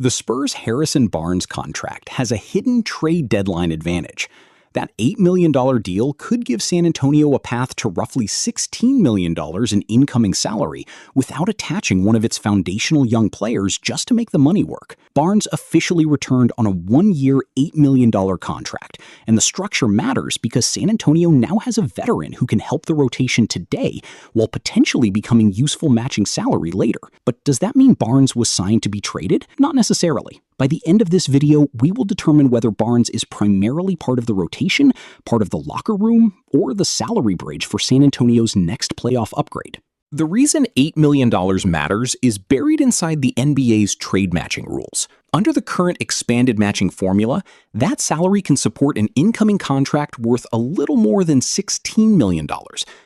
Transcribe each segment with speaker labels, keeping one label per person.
Speaker 1: The Spurs Harrison Barnes contract has a hidden trade deadline advantage. That $8 million deal could give San Antonio a path to roughly $16 million in incoming salary without attaching one of its foundational young players just to make the money work. Barnes officially returned on a one-year, $8 million contract, and the structure matters because San Antonio now has a veteran who can help the rotation today while potentially becoming useful matching salary later. But does that mean Barnes was signed to be traded? Not necessarily. By the end of this video, we will determine whether Barnes is primarily part of the rotation, part of the locker room, or the salary bridge for San Antonio's next playoff upgrade. The reason $8 million matters is buried inside the NBA's trade matching rules. Under the current expanded matching formula, that salary can support an incoming contract worth a little more than $16 million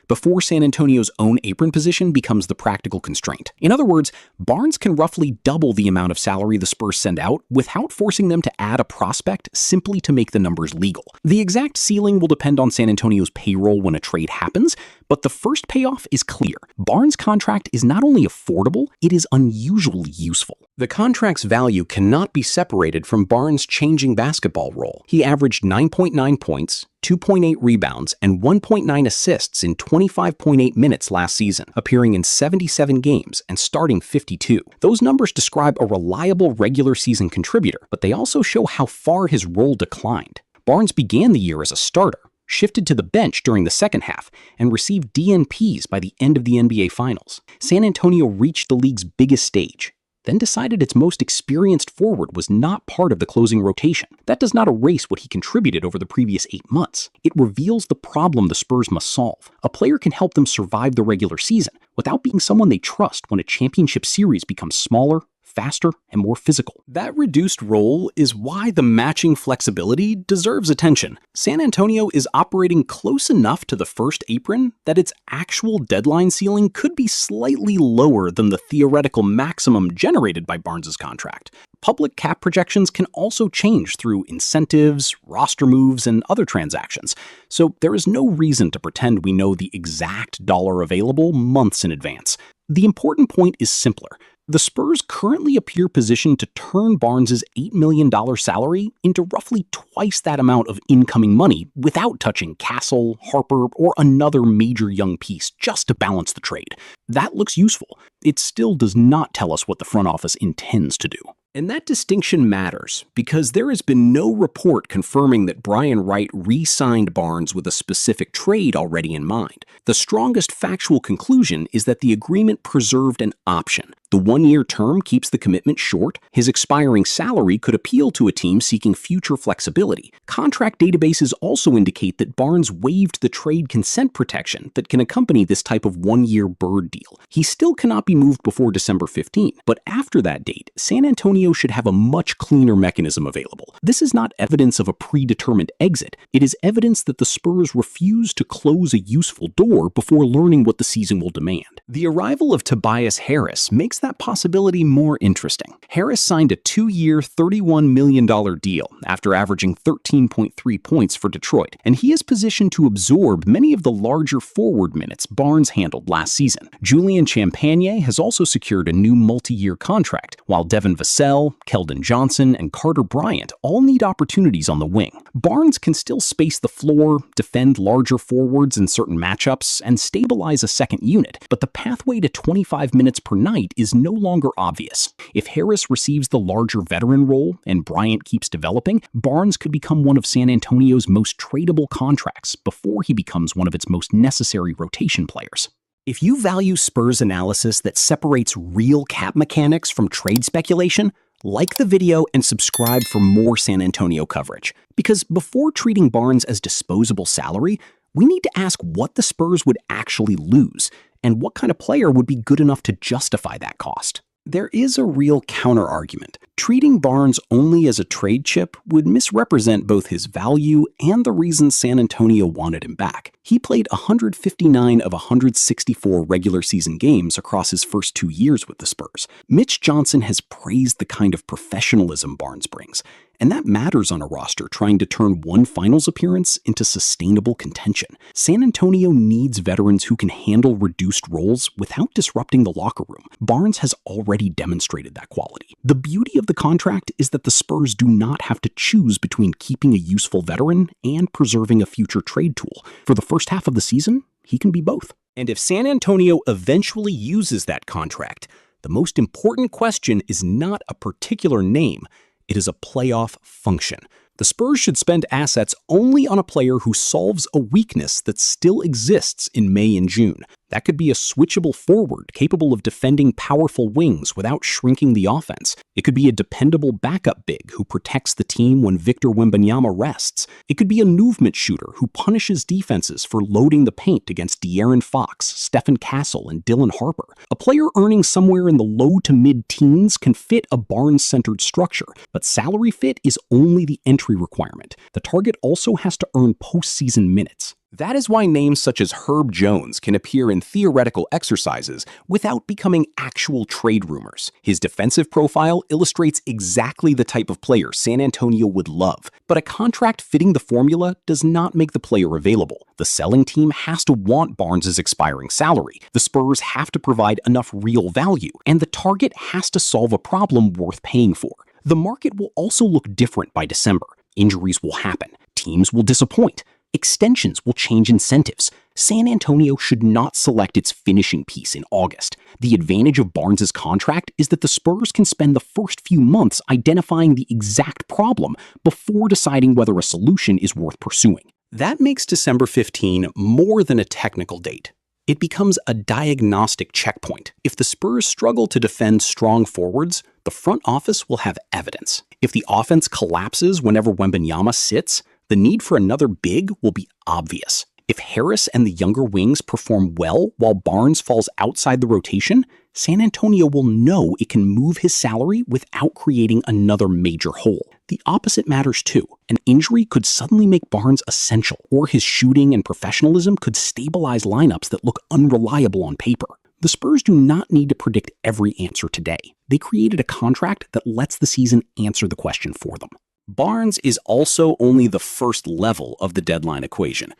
Speaker 1: before San Antonio's own apron position becomes the practical constraint. In other words, Barnes can roughly double the amount of salary the Spurs send out without forcing them to add a prospect simply to make the numbers legal. The exact ceiling will depend on San Antonio's payroll when a trade happens, but the first payoff is clear. Barnes' contract is not only affordable, it is unusually useful. The contract's value cannot be separated from Barnes' changing basketball role. He averaged 9.9 points, 2.8 rebounds, and 1.9 assists in 25.8 minutes last season, appearing in 77 games and starting 52. Those numbers describe a reliable regular season contributor, but they also show how far his role declined. Barnes began the year as a starter, shifted to the bench during the second half, and received DNPs by the end of the NBA Finals. San Antonio reached the league's biggest stage, then decided its most experienced forward was not part of the closing rotation. That does not erase what he contributed over the previous 8 months. It reveals the problem the Spurs must solve. A player can help them survive the regular season without being someone they trust when a championship series becomes smaller, faster, and more physical. That reduced role is why the matching flexibility deserves attention. San Antonio is operating close enough to the first apron that its actual deadline ceiling could be slightly lower than the theoretical maximum generated by Barnes' contract. Public cap projections can also change through incentives, roster moves, and other transactions, so there is no reason to pretend we know the exact dollar available months in advance. The important point is simpler. The Spurs currently appear positioned to turn Barnes' $8 million salary into roughly twice that amount of incoming money without touching Castle, Harper, or another major young piece just to balance the trade. That looks useful. It still does not tell us what the front office intends to do. And that distinction matters because there has been no report confirming that Brian Wright re-signed Barnes with a specific trade already in mind. The strongest factual conclusion is that the agreement preserved an option. The one-year term keeps the commitment short. His expiring salary could appeal to a team seeking future flexibility. Contract databases also indicate that Barnes waived the trade consent protection that can accompany this type of one-year bird deal. He still cannot be moved before December 15, but after that date, San Antonio should have a much cleaner mechanism available. This is not evidence of a predetermined exit. It is evidence that the Spurs refuse to close a useful door before learning what the season will demand. The arrival of Tobias Harris makes that possibility more interesting. Harris signed a 2-year, $31 million deal after averaging 13.3 points for Detroit, and he is positioned to absorb many of the larger forward minutes Barnes handled last season. Julian Champagne has also secured a new multi-year contract, while Devin Vassell, Keldon Johnson, and Carter Bryant all need opportunities on the wing. Barnes can still space the floor, defend larger forwards in certain matchups, and stabilize a second unit, but the pathway to 25 minutes per night is no longer obvious. If Harris receives the larger veteran role and Bryant keeps developing, Barnes could become one of San Antonio's most tradable contracts before he becomes one of its most necessary rotation players. If you value Spurs analysis that separates real cap mechanics from trade speculation, like the video and subscribe for more San Antonio coverage. Because before treating Barnes as disposable salary, we need to ask what the Spurs would actually lose, and what kind of player would be good enough to justify that cost. There is a real counter-argument. Treating Barnes only as a trade chip would misrepresent both his value and the reason San Antonio wanted him back. He played 159 of 164 regular season games across his first 2 years with the Spurs. Mitch Johnson has praised the kind of professionalism Barnes brings, and that matters on a roster trying to turn one finals appearance into sustainable contention. San Antonio needs veterans who can handle reduced roles without disrupting the locker room. Barnes has already demonstrated that quality. The beauty of of the contract is that the Spurs do not have to choose between keeping a useful veteran and preserving a future trade tool. For the first half of the season, he can be both. And if San Antonio eventually uses that contract, the most important question is not a particular name, it is a playoff function. The Spurs should spend assets only on a player who solves a weakness that still exists in May and June. That could be a switchable forward capable of defending powerful wings without shrinking the offense. It could be a dependable backup big who protects the team when Victor Wembanyama rests. It could be a movement shooter who punishes defenses for loading the paint against De'Aaron Fox, Stephon Castle, and Dylan Harper. A player earning somewhere in the low to mid-teens can fit a Barnes-centered structure, but salary fit is only the entry requirement. The target also has to earn postseason minutes. That is why names such as Herb Jones can appear in theoretical exercises without becoming actual trade rumors. His defensive profile illustrates exactly the type of player San Antonio would love, but a contract fitting the formula does not make the player available. The selling team has to want Barnes' expiring salary, the Spurs have to provide enough real value, and the target has to solve a problem worth paying for. The market will also look different by December. Injuries will happen. Teams will disappoint. Extensions will change incentives. San Antonio should not select its finishing piece in August. The advantage of Barnes' contract is that the Spurs can spend the first few months identifying the exact problem before deciding whether a solution is worth pursuing. That makes December 15 more than a technical date. It becomes a diagnostic checkpoint. If the Spurs struggle to defend strong forwards, the front office will have evidence. If the offense collapses whenever Wembanyama sits, the need for another big will be obvious. If Harris and the younger wings perform well while Barnes falls outside the rotation, San Antonio will know it can move his salary without creating another major hole. The opposite matters too. An injury could suddenly make Barnes essential, or his shooting and professionalism could stabilize lineups that look unreliable on paper. The Spurs do not need to predict every answer today. They created a contract that lets the season answer the question for them. Barnes is also only the first level of the deadline equation.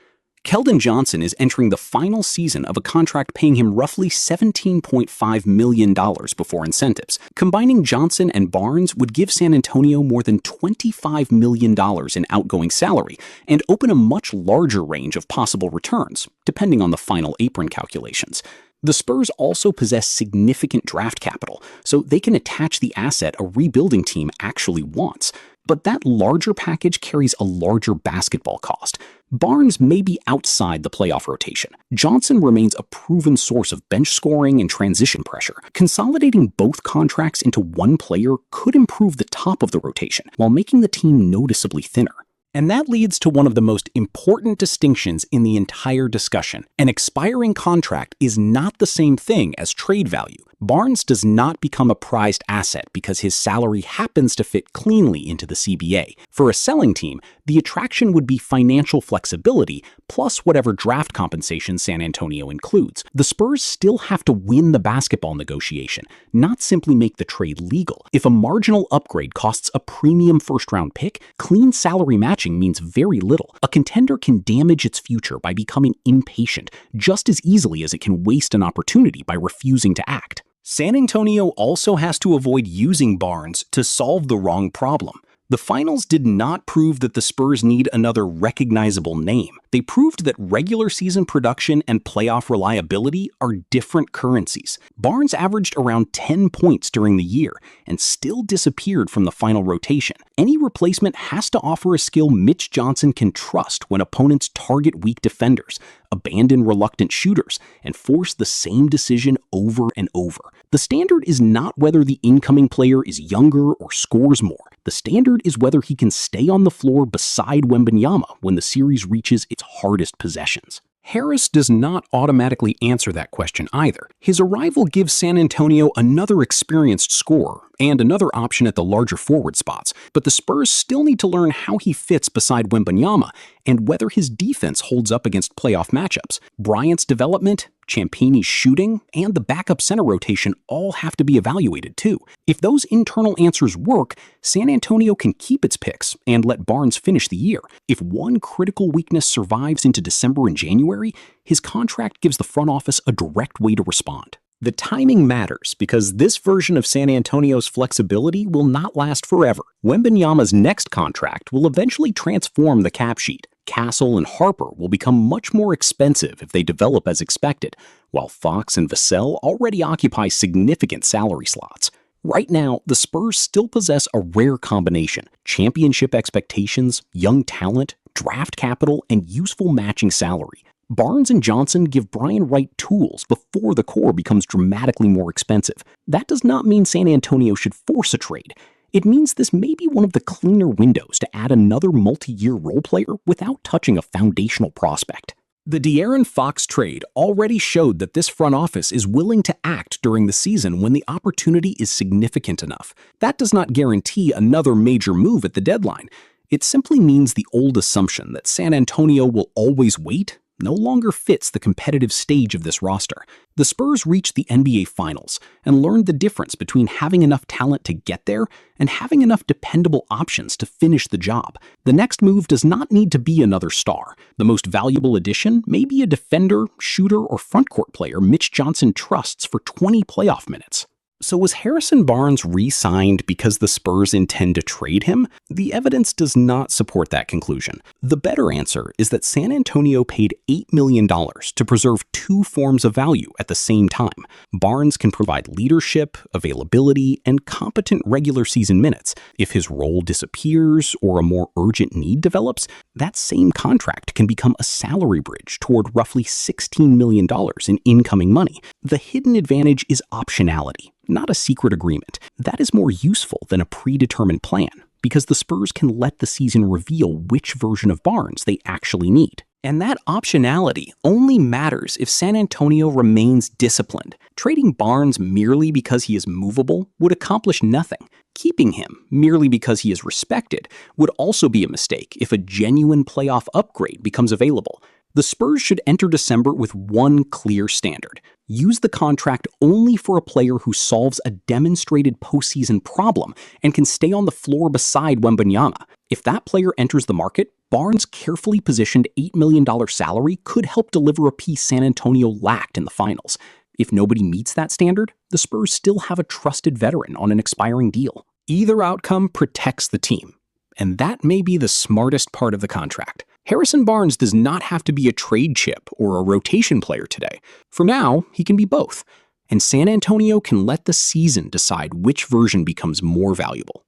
Speaker 1: Keldon Johnson is entering the final season of a contract paying him roughly $17.5 million before incentives. Combining Johnson and Barnes would give San Antonio more than $25 million in outgoing salary and open a much larger range of possible returns, depending on the final apron calculations. The Spurs also possess significant draft capital, so they can attach the asset a rebuilding team actually wants. But that larger package carries a larger basketball cost. Barnes may be outside the playoff rotation. Johnson remains a proven source of bench scoring and transition pressure. Consolidating both contracts into one player could improve the top of the rotation while making the team noticeably thinner. And that leads to one of the most important distinctions in the entire discussion. An expiring contract is not the same thing as trade value. Barnes does not become a prized asset because his salary happens to fit cleanly into the CBA. For a selling team, the attraction would be financial flexibility plus whatever draft compensation San Antonio includes. The Spurs still have to win the basketball negotiation, not simply make the trade legal. If a marginal upgrade costs a premium first-round pick, clean salary matching means very little. A contender can damage its future by becoming impatient just as easily as it can waste an opportunity by refusing to act. San Antonio also has to avoid using Barnes to solve the wrong problem. The finals did not prove that the Spurs need another recognizable name. They proved that regular season production and playoff reliability are different currencies. Barnes averaged around 10 points during the year and still disappeared from the final rotation. Any replacement has to offer a skill Mitch Johnson can trust when opponents target weak defenders, abandon reluctant shooters, and force the same decision over and over. The standard is not whether the incoming player is younger or scores more. The standard is whether he can stay on the floor beside Wembanyama when the series reaches its hardest possessions. Harris does not automatically answer that question either. His arrival gives San Antonio another experienced scorer and another option at the larger forward spots, but the Spurs still need to learn how he fits beside Wembanyama and whether his defense holds up against playoff matchups. Bryant's development, Ciampini's shooting, and the backup center rotation all have to be evaluated too. If those internal answers work, San Antonio can keep its picks and let Barnes finish the year. If one critical weakness survives into December and January, his contract gives the front office a direct way to respond. The timing matters because this version of San Antonio's flexibility will not last forever. Wembanyama's next contract will eventually transform the cap sheet. Castle and Harper will become much more expensive if they develop as expected, while Fox and Vassell already occupy significant salary slots. Right now, the Spurs still possess a rare combination: championship expectations, young talent, draft capital, and useful matching salary. Barnes and Johnson give Bryant right tools before the core becomes dramatically more expensive. That does not mean San Antonio should force a trade. It means this may be one of the cleaner windows to add another multi-year role player without touching a foundational prospect. The De'Aaron Fox trade already showed that this front office is willing to act during the season when the opportunity is significant enough. That does not guarantee another major move at the deadline. It simply means the old assumption that San Antonio will always wait no longer fits the competitive stage of this roster. The Spurs reached the NBA Finals and learned the difference between having enough talent to get there and having enough dependable options to finish the job. The next move does not need to be another star. The most valuable addition may be a defender, shooter, or frontcourt player Mitch Johnson trusts for 20 playoff minutes. So was Harrison Barnes re-signed because the Spurs intend to trade him? The evidence does not support that conclusion. The better answer is that San Antonio paid $8 million to preserve two forms of value at the same time. Barnes can provide leadership, availability, and competent regular season minutes. If his role disappears or a more urgent need develops, that same contract can become a salary bridge toward roughly $16 million in incoming money. The hidden advantage is optionality, not a secret agreement. That is more useful than a predetermined plan, because the Spurs can let the season reveal which version of Barnes they actually need. And that optionality only matters if San Antonio remains disciplined. Trading Barnes merely because he is movable would accomplish nothing. Keeping him merely because he is respected would also be a mistake if a genuine playoff upgrade becomes available. The Spurs should enter December with one clear standard: use the contract only for a player who solves a demonstrated postseason problem and can stay on the floor beside Wembanyama. If that player enters the market, Barnes' carefully positioned $8 million salary could help deliver a piece San Antonio lacked in the finals. If nobody meets that standard, the Spurs still have a trusted veteran on an expiring deal. Either outcome protects the team, and that may be the smartest part of the contract. Harrison Barnes does not have to be a trade chip or a rotation player today. For now, he can be both, and San Antonio can let the season decide which version becomes more valuable.